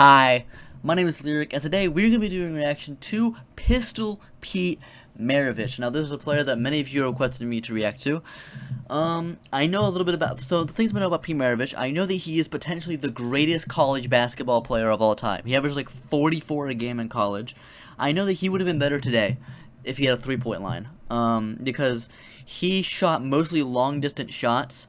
Hi, my name is Lyric, and today we're going to be doing a reaction to Pistol Pete Maravich. Now, this is a player that many of you requested me to react to. I know a little bit about, so the things I know about Pete Maravich, I know that he is potentially the greatest college basketball player of all time. He averaged like 44 a game in college. I know that he would have been better today if he had a three-point line, because he shot mostly long-distance shots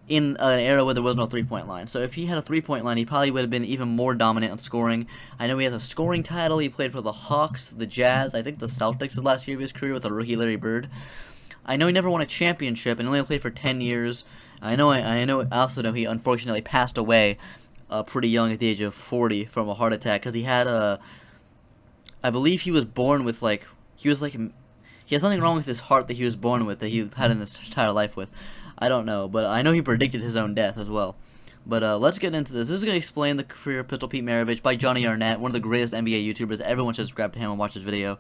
in an era where there was no three-point line. So if he had a three-point line, he probably would have been even more dominant on scoring. I know he has a scoring title. He played for the Hawks, the Jazz, I think the Celtics his last year of his career with a rookie Larry Bird. I know he never won a championship and only played for 10 years. I also know he unfortunately passed away pretty young at the age of 40 from a heart attack because he had I believe he was born with he had something wrong with his heart that he was born with, that he had in his entire life with. I don't know, but I know he predicted his own death as well. But let's get into this. This is going to explain the career of Pistol Pete Maravich by Johnny Arnett, one of the greatest NBA YouTubers. Everyone should subscribe to him and watch his video.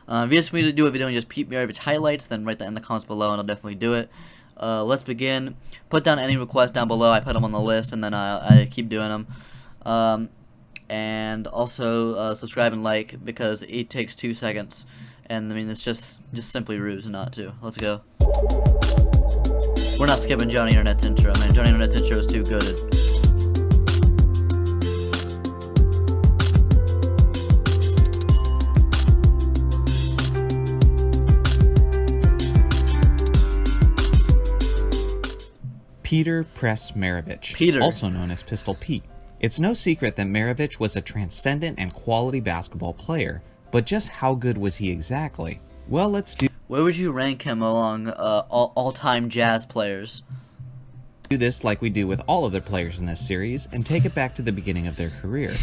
If you just want me to do a video on just Pete Maravich highlights, then write that in the comments below and I'll definitely do it. Let's begin. Put down any requests down below. I put them on the list and then I keep doing them. And also subscribe and like, because it takes 2 seconds. And I mean, it's just simply rude not to. Let's go. We're not skipping Johnny Arnett's intro. Man, Johnny Arnett's intro is too good. Peter Press Maravich, also known as Pistol Pete. It's no secret that Maravich was a transcendent and quality basketball player, but just how good was he exactly? Well, let's do. Where would you rank him along all-time Jazz players? Do this like we do with all other players in this series and take it back to the beginning of their career.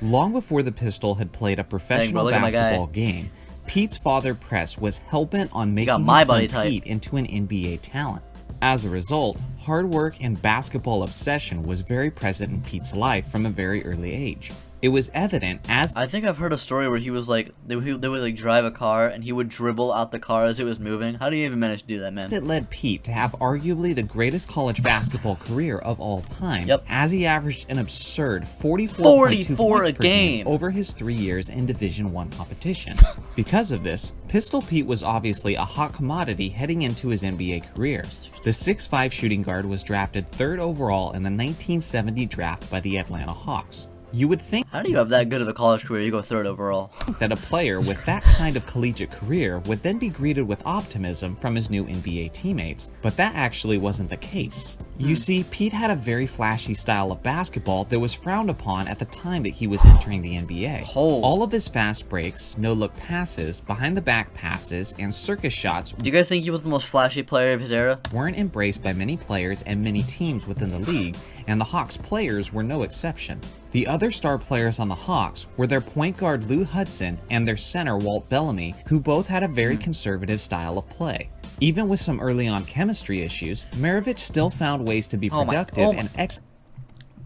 Long before the Pistol had played a professional basketball game, Pete's father Press was hellbent on making his son Pete into an NBA talent. As a result, hard work and basketball obsession was very present in Pete's life from a very early age. It was evident as I think I've heard a story where he was like, they would like drive a car and he would dribble out the car as it was moving. How do you even manage to do that, man? It led Pete to have arguably the greatest college basketball career of all time, as he averaged an absurd 44.2 points per game over his 3 years in Division I competition. Because of this, Pistol Pete was obviously a hot commodity heading into his NBA career. The 6'5" shooting guard was drafted 3rd overall in the 1970 draft by the Atlanta Hawks. You would think, how do you have that good of a college career? You go 3rd overall. That a player with that kind of collegiate career would then be greeted with optimism from his new NBA teammates, but that actually wasn't the case. You see, Pete had a very flashy style of basketball that was frowned upon at the time that he was entering the NBA. All of his fast breaks, no-look passes, behind-the-back passes, and circus shots, do you guys think he was the most flashy player of his era? Weren't embraced by many players and many teams within the league, and the Hawks players were no exception. The other star players on the Hawks were their point guard Lou Hudson and their center Walt Bellamy, who both had a very conservative style of play. Even with some early on chemistry issues, Maravich still found ways to be productive and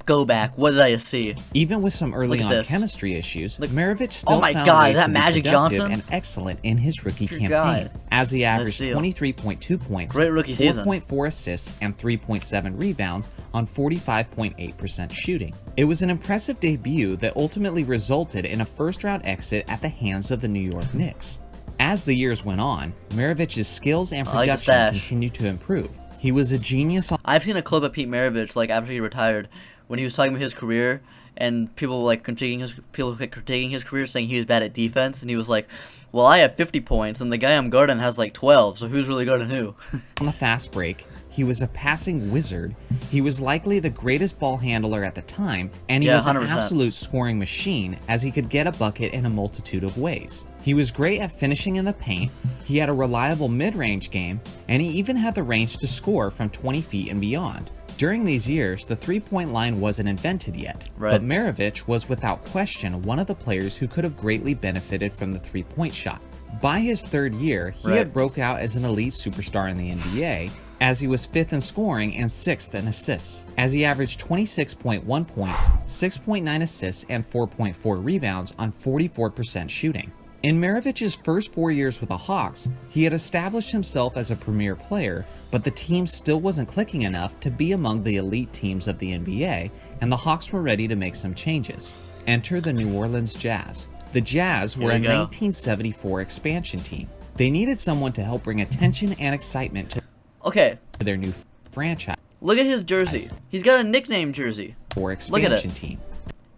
Go back. What did I see? Even with some early on chemistry issues, Maravich still found ways to be productive and excellent in his rookie campaign, as he averaged 23.2 points, 4.4 assists, and 3.7 rebounds on 45.8% shooting. It was an impressive debut that ultimately resulted in a first-round exit at the hands of the New York Knicks. As the years went on, Maravich's skills and production continued to improve. He was a genius. I've seen a clip of Pete Maravich after he retired, when he was talking about his career, and people critiquing his career, saying he was bad at defense, and he was like, "Well, I have 50 points, and the guy I'm guarding has like 12, so who's really guarding who?" On the fast break, he was a passing wizard. He was likely the greatest ball handler at the time, and he was an absolute scoring machine, as he could get a bucket in a multitude of ways. He was great at finishing in the paint, he had a reliable mid-range game, and he even had the range to score from 20 feet and beyond. During these years, the three-point line wasn't invented yet, but Maravich was without question one of the players who could have greatly benefited from the three-point shot. By his 3rd year, he had broke out as an elite superstar in the NBA, as he was 5th in scoring and 6th in assists, as he averaged 26.1 points, 6.9 assists, and 4.4 rebounds on 44% shooting. In Maravich's first 4 years with the Hawks, he had established himself as a premier player, but the team still wasn't clicking enough to be among the elite teams of the NBA, and the Hawks were ready to make some changes. Enter the New Orleans Jazz. The Jazz were a 1974 expansion team. They needed someone to help bring attention and excitement to their new franchise. Look at his jersey. He's got a nickname jersey. For expansion team.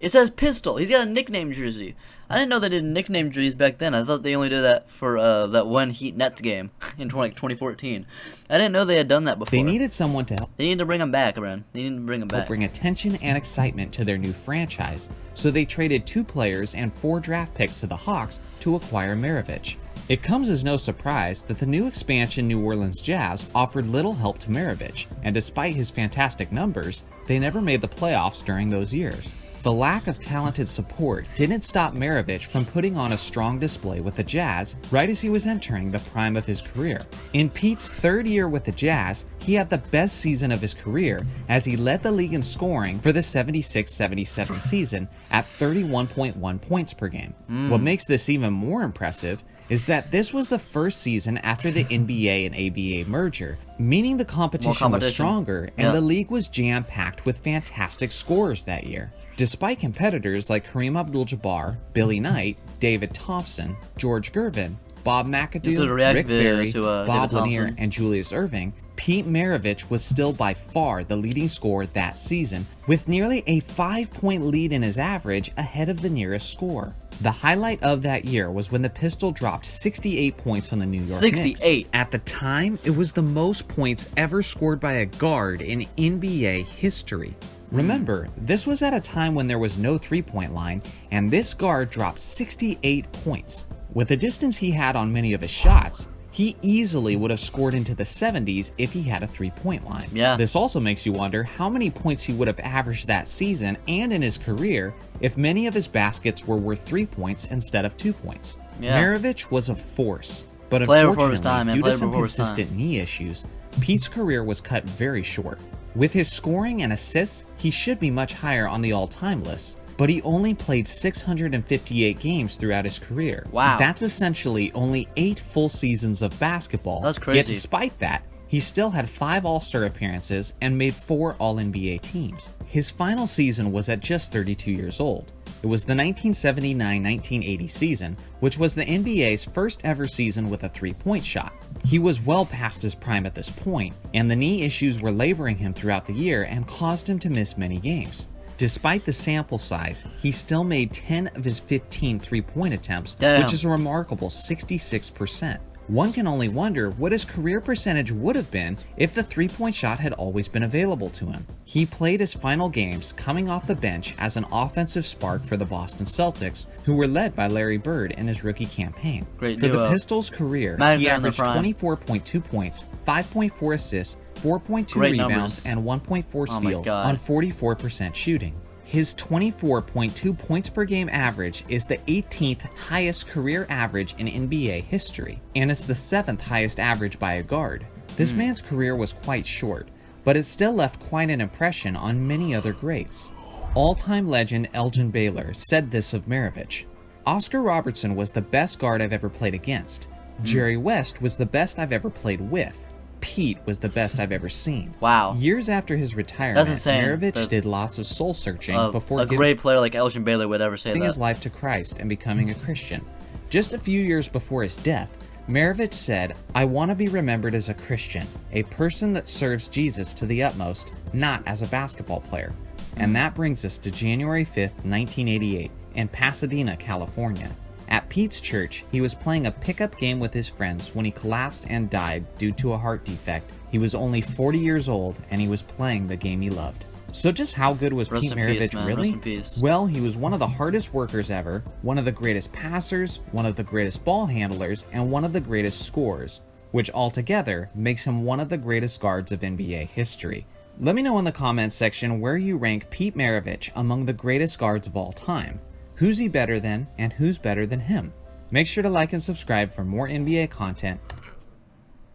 It says Pistol. He's got a nickname jersey. I didn't know they did nickname jerseys back then. I thought they only did that for that one Heat Nets game in 2014. I didn't know they had done that before. They needed someone to help. They needed to bring him back, man. They needed to bring him back. Bring attention and excitement to their new franchise, so they traded 2 players and 4 draft picks to the Hawks to acquire Maravich. It comes as no surprise that the new expansion New Orleans Jazz offered little help to Maravich, and despite his fantastic numbers, they never made the playoffs during those years. The lack of talented support didn't stop Maravich from putting on a strong display with the Jazz right as he was entering the prime of his career. In Pete's 3rd year with the Jazz, he had the best season of his career as he led the league in scoring for the 76-77 season at 31.1 points per game. What makes this even more impressive is that this was the first season after the NBA and ABA merger, meaning the competition was stronger and the league was jam-packed with fantastic scorers that year. Despite competitors like Kareem Abdul-Jabbar, Billy Knight, David Thompson, George Gervin, Bob McAdoo, Rick Barry, Bob Lanier, and Julius Erving, Pete Maravich was still by far the leading scorer that season, with nearly a 5-point lead in his average ahead of the nearest scorer. The highlight of that year was when the Pistol dropped 68 points on the New York Knicks. 68. At the time, it was the most points ever scored by a guard in NBA history. Remember, this was at a time when there was no three-point line, and this guard dropped 68 points. With the distance he had on many of his shots, he easily would have scored into the 70s if he had a three-point line. This also makes you wonder how many points he would have averaged that season and in his career if many of his baskets were worth 3 points instead of 2 points. Maravich was a force, but unfortunately, due to some consistent knee issues, Pete's career was cut very short. With his scoring and assists, he should be much higher on the all-time list, but he only played 658 games throughout his career. Wow. That's essentially only 8 full seasons of basketball. That's crazy. Yet despite that, he still had 5 All-Star appearances and made 4 All-NBA teams. His final season was at just 32 years old. It was the 1979-1980 season, which was the NBA's first ever season with a three-point shot. He was well past his prime at this point, and the knee issues were laboring him throughout the year and caused him to miss many games. Despite the sample size, he still made 10 of his 15 three-point attempts, which is a remarkable 66%. One can only wonder what his career percentage would have been if the three-point shot had always been available to him. He played his final games coming off the bench as an offensive spark for the Boston Celtics, who were led by Larry Bird in his rookie campaign. For the Pistols' career, he averaged 24.2 points, 5.4 assists, 4.2 rebounds, and 1.4 steals on 44% shooting. His 24.2 points per game average is the 18th highest career average in NBA history, and it's the 7th highest average by a guard. This man's career was quite short, but it still left quite an impression on many other greats. All-time legend Elgin Baylor said this of Maravich: "Oscar Robertson was the best guard I've ever played against. Jerry West was the best I've ever played with. Pete was the best I've ever seen." Wow. Years after his retirement, Maravich did lots of soul searching before giving great player like Elgin Baylor would ever say that. His life to Christ and becoming a Christian. Just a few years before his death, Maravich said, "I want to be remembered as a Christian, a person that serves Jesus to the utmost, not as a basketball player." And that brings us to January 5th, 1988, in Pasadena, California. At Pete's church, he was playing a pickup game with his friends when he collapsed and died due to a heart defect. He was only 40 years old, and he was playing the game he loved. So just how good was Pete Maravich really? Well, he was one of the hardest workers ever, one of the greatest passers, one of the greatest ball handlers, and one of the greatest scorers, which altogether makes him one of the greatest guards of NBA history. Let me know in the comments section where you rank Pete Maravich among the greatest guards of all time. Who's he better than, and who's better than him? Make sure to like and subscribe for more NBA content.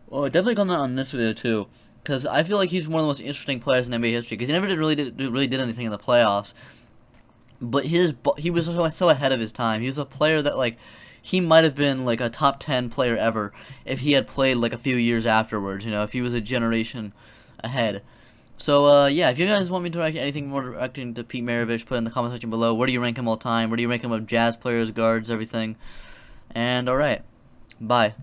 Well, definitely comment on this video too, because I feel like he's one of the most interesting players in NBA history, because he never really did anything in the playoffs. But he was so ahead of his time. He was a player that, like, he might have been like a top 10 player ever if he had played like a few years afterwards, you know, if he was a generation ahead. So, yeah, if you guys want me to react anything more directing to Pete Maravich, put in the comment section below. Where do you rank him all time? Where do you rank him of Jazz players, guards, everything? And, alright. Bye.